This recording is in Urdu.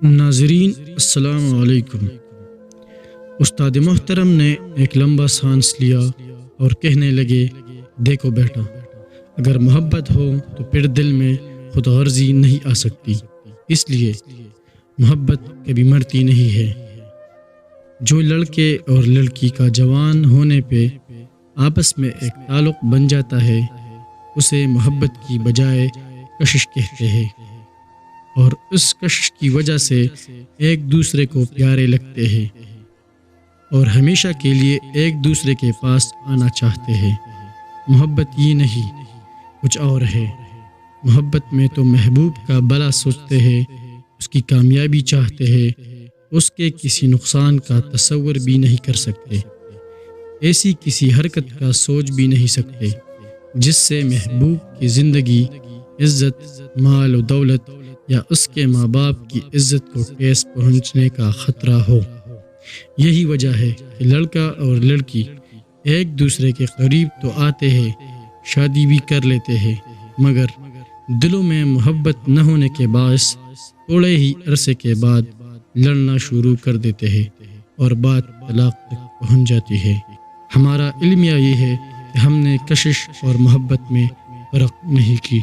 ناظرین السلام علیکم۔ استاد محترم نے ایک لمبا سانس لیا اور کہنے لگے، دیکھو بیٹا، اگر محبت ہو تو پھر دل میں خود غرضی نہیں آ سکتی، اس لیے محبت کبھی مرتی نہیں ہے۔ جو لڑکے اور لڑکی کا جوان ہونے پہ آپس میں ایک تعلق بن جاتا ہے اسے محبت کی بجائے کشش کہتے ہیں، اور اس کشش کی وجہ سے ایک دوسرے کو پیارے لگتے ہیں اور ہمیشہ کے لیے ایک دوسرے کے پاس آنا چاہتے ہیں۔ محبت یہ نہیں، کچھ اور ہے۔ محبت میں تو محبوب کا بھلا سوچتے ہیں، اس کی کامیابی چاہتے ہیں، اس کے کسی نقصان کا تصور بھی نہیں کر سکتے، ایسی کسی حرکت کا سوچ بھی نہیں سکتے جس سے محبوب کی زندگی، عزت، مال و دولت یا اس کے ماں باپ کی عزت کو ٹھیس پہنچنے کا خطرہ ہو۔ یہی وجہ ہے کہ لڑکا اور لڑکی ایک دوسرے کے قریب تو آتے ہیں، شادی بھی کر لیتے ہیں، مگر دلوں میں محبت نہ ہونے کے باعث تھوڑے ہی عرصے کے بعد لڑنا شروع کر دیتے ہیں اور بات طلاق تک پہنچ جاتی ہے۔ ہمارا علمیہ یہ ہے کہ ہم نے کشش اور محبت میں فرق نہیں کی۔